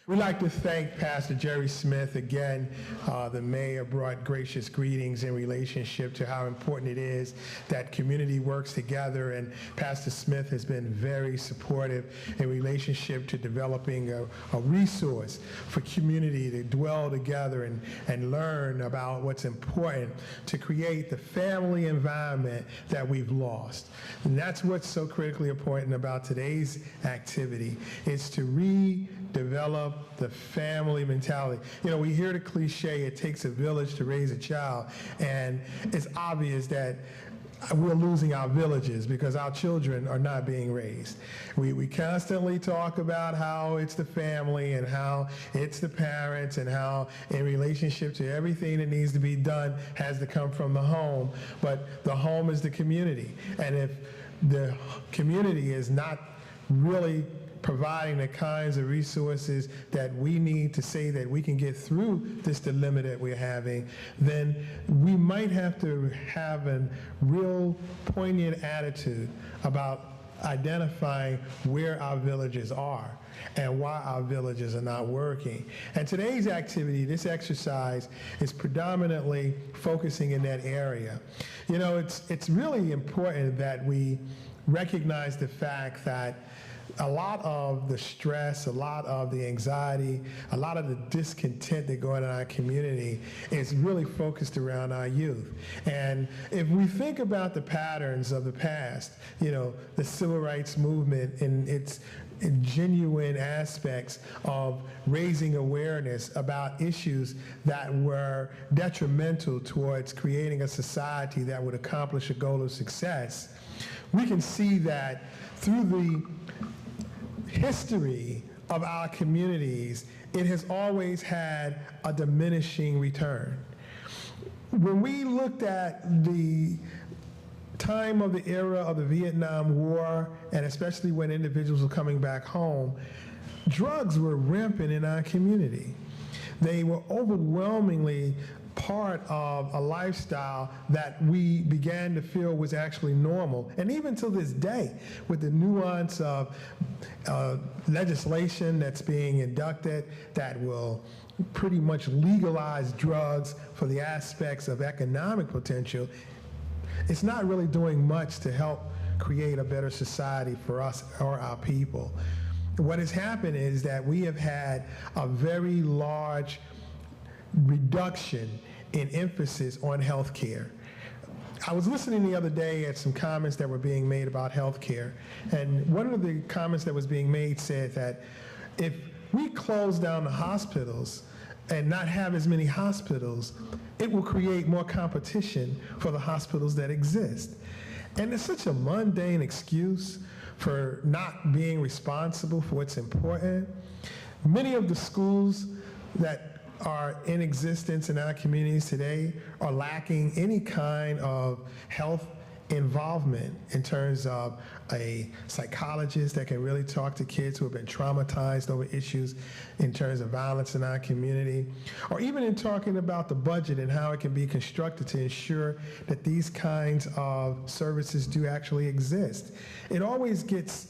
We'd like to thank Pastor Jerry Smith again. The mayor brought gracious greetings in relationship to how important it is that community works together, and Pastor Smith has been very supportive in relationship to developing a resource for community to dwell together and learn about what's important to create the family environment that we've lost. And that's what's so critically important about today's activity, is to redevelop the family mentality. You know, we hear the cliche, it takes a village to raise a child, and it's obvious that we're losing our villages because our children are not being raised. We constantly talk about how it's the family and how it's the parents and how in relationship to everything that needs to be done has to come from the home, but the home is the community. And if the community is not really providing the kinds of resources that we need to say that we can get through this dilemma that we're having, then we might have to have a real poignant attitude about identifying where our villages are and why our villages are not working. And today's activity, this exercise, is predominantly focusing in that area. You know, it's really important that we recognize the fact that a lot of the stress, a lot of the anxiety, a lot of the discontent that go on in our community is really focused around our youth. And if we think about the patterns of the past, you know, the civil rights movement and its genuine aspects of raising awareness about issues that were detrimental towards creating a society that would accomplish a goal of success, we can see that through the history of our communities, it has always had a diminishing return. When we looked at the time of the era of the Vietnam War, and especially when individuals were coming back home, drugs were rampant in our community. They were overwhelmingly part of a lifestyle that we began to feel was actually normal. And even to this day, with the nuance of legislation that's being inducted that will pretty much legalize drugs for the aspects of economic potential, it's not really doing much to help create a better society for us or our people. What has happened is that we have had a very large reduction in emphasis on health care. I was listening the other day at some comments that were being made about health care, and one of the comments that was being made said that if we close down the hospitals and not have as many hospitals, it will create more competition for the hospitals that exist. And it's such a mundane excuse for not being responsible for what's important. Many of the schools that are in existence in our communities today are lacking any kind of health involvement in terms of a psychologist that can really talk to kids who have been traumatized over issues in terms of violence in our community, or even in talking about the budget and how it can be constructed to ensure that these kinds of services do actually exist. It always gets,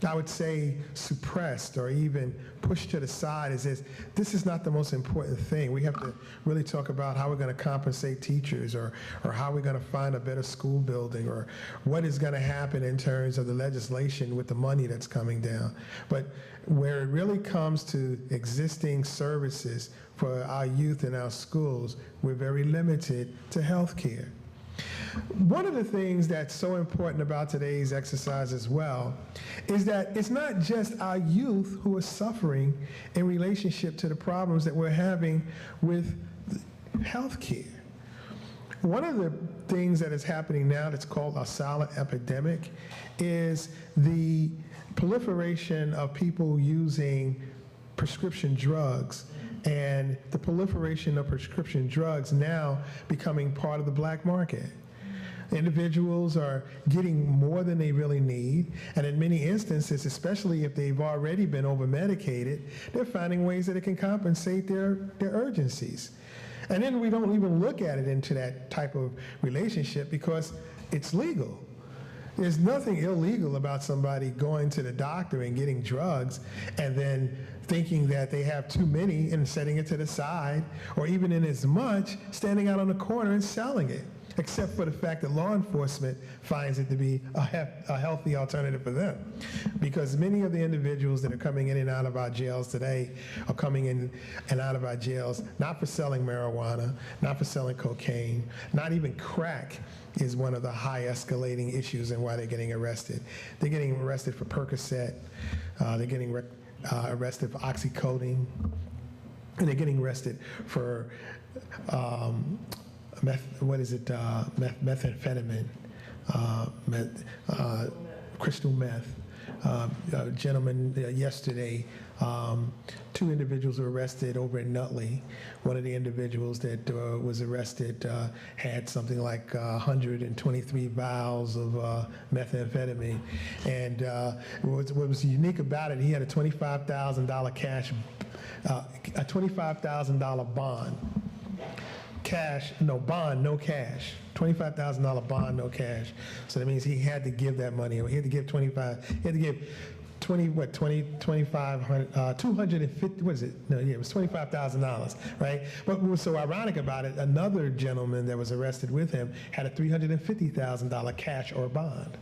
I would say, suppressed or even pushed to the side as if this is not the most important thing. We have to really talk about how we're going to compensate teachers, or how we're going to find a better school building, or what is going to happen in terms of the legislation with the money that's coming down. But where it really comes to existing services for our youth in our schools, we're very limited to health care. One of the things that's so important about today's exercise as well is that it's not just our youth who are suffering in relationship to the problems that we're having with health care. One of the things that is happening now that's called a silent epidemic is the proliferation of people using prescription drugs, and the proliferation of prescription drugs now becoming part of the black market. Individuals are getting more than they really need, and in many instances, especially if they've already been over-medicated, they're finding ways that it can compensate their urgencies. And then we don't even look at it into that type of relationship because it's legal. There's nothing illegal about somebody going to the doctor and getting drugs and then thinking that they have too many and setting it to the side, or even in as much, standing out on the corner and selling it, except for the fact that law enforcement finds it to be a healthy alternative for them. Because many of the individuals that are coming in and out of our jails today are coming in and out of our jails not for selling marijuana, not for selling cocaine, not even crack is one of the high escalating issues and why they're getting arrested. They're getting arrested for Percocet, they're getting arrested for oxycodone, and they're getting arrested for methamphetamine, crystal meth. A gentleman yesterday, two individuals were arrested over in Nutley. One of the individuals that was arrested had something like 123 vials of methamphetamine. And what was unique about it, he had a $25,000 cash, a $25,000 bond. Cash, no bond, no cash. $25,000 bond, no cash. So that means he had to give that money. He had to give 25. He had to give 250. What is it? No, yeah, it was $25,000, right? But what was so ironic about it? Another gentleman that was arrested with him had a $350,000 cash or bond.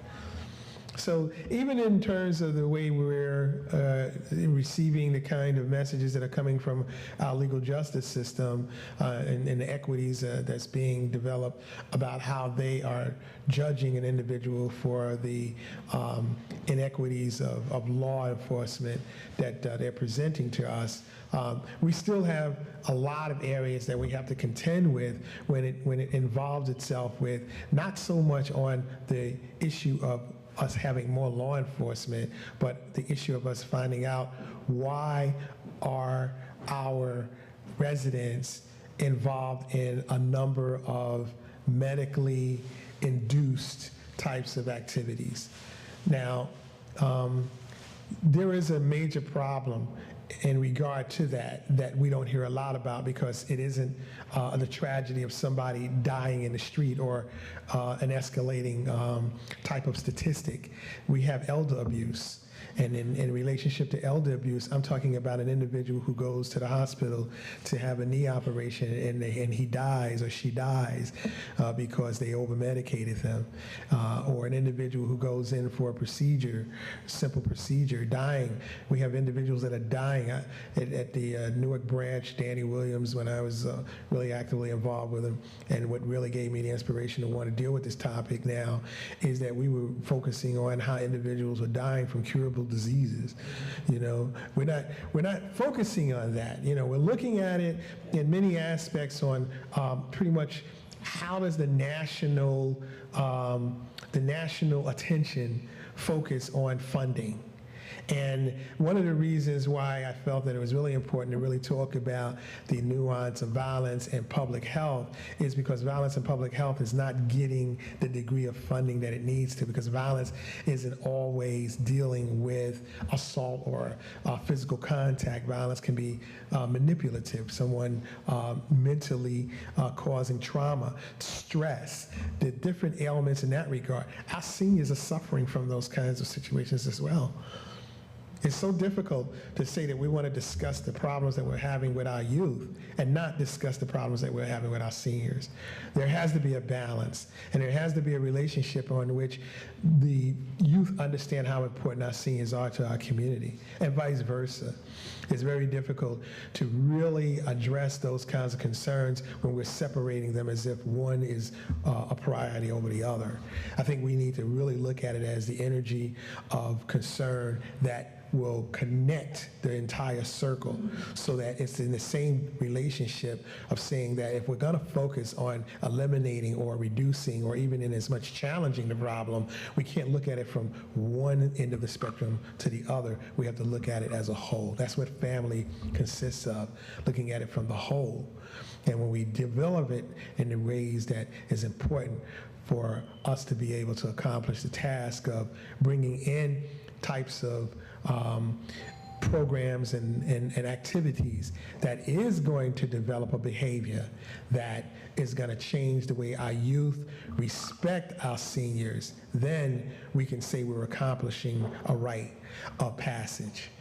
So even in terms of the way we're receiving the kind of messages that are coming from our legal justice system and the equities that's being developed about how they are judging an individual for the inequities of law enforcement that they're presenting to us, we still have a lot of areas that we have to contend with when it involves itself with not so much on the issue of us having more law enforcement, but the issue of us finding out why are our residents involved in a number of medically induced types of activities. Now, there is a major problem in regard to that we don't hear a lot about, because it isn't the tragedy of somebody dying in the street or an escalating type of statistic. We have elder abuse. And in relationship to elder abuse, I'm talking about an individual who goes to the hospital to have a knee operation and he dies or she dies because they over-medicated them. Or an individual who goes in for a procedure, simple procedure, dying. We have individuals that are dying. At the Newark branch, Danny Williams, when I was really actively involved with him, and what really gave me the inspiration to want to deal with this topic now is that we were focusing on how individuals were dying from curable diseases. You know, we're not focusing on that. You know, we're looking at it in many aspects on pretty much how does the national attention focus on funding. And one of the reasons why I felt that it was really important to really talk about the nuance of violence and public health is because violence and public health is not getting the degree of funding that it needs to, because violence isn't always dealing with assault or physical contact. Violence can be manipulative, someone mentally causing trauma, stress, the different elements in that regard. Our seniors are suffering from those kinds of situations as well. It's so difficult to say that we want to discuss the problems that we're having with our youth and not discuss the problems that we're having with our seniors. There has to be a balance, and there has to be a relationship on which the youth understand how important our seniors are to our community, and vice versa. It's very difficult to really address those kinds of concerns when we're separating them as if one is a priority over the other. I think we need to really look at it as the energy of concern that will connect the entire circle, so that it's in the same relationship of saying that if we're going to focus on eliminating or reducing or even in as much challenging the problem, we can't look at it from one end of the spectrum to the other. We have to look at it as a whole. That's what family consists of, looking at it from the whole. And when we develop it in the ways that is important for us to be able to accomplish the task of bringing in types of programs and activities that is going to develop a behavior that is going to change the way our youth respect our seniors, then we can say we're accomplishing a rite of passage.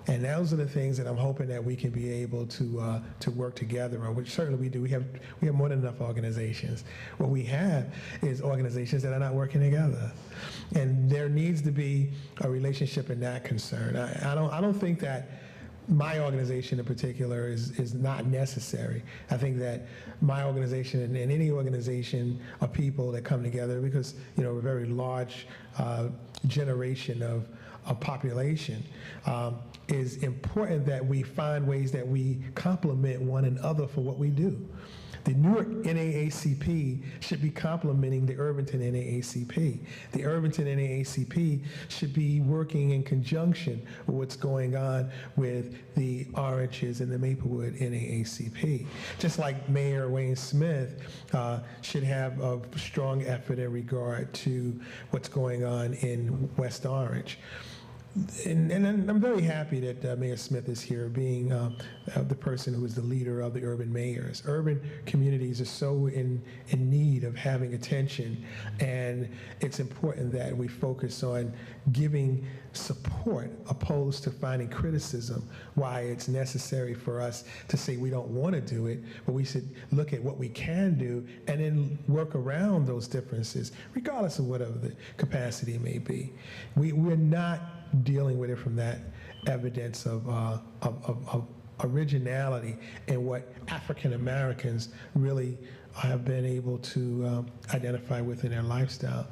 And those are the things that I'm hoping that we can be able to work together on, which certainly we do. We have more than enough organizations. What we have is organizations that are not working together. And there needs to be a relationship in that concern. I don't think that my organization in particular is not necessary. I think that my organization and any organization of people that come together, because we're a very large generation of population, is important that we find ways that we complement one another for what we do. The Newark NAACP should be complementing the Irvington NAACP. The Irvington NAACP should be working in conjunction with what's going on with the Oranges and the Maplewood NAACP. Just like Mayor Wayne Smith should have a strong effort in regard to what's going on in West Orange. And I'm very happy that Mayor Smith is here, being the person who is the leader of the urban mayors. Urban communities are so in need of having attention, and it's important that we focus on giving support opposed to finding criticism, why it's necessary for us to say we don't want to do it, but we should look at what we can do and then work around those differences, regardless of whatever the capacity may be. We're not dealing with it from that evidence of originality and what African Americans really have been able to identify with in their lifestyle.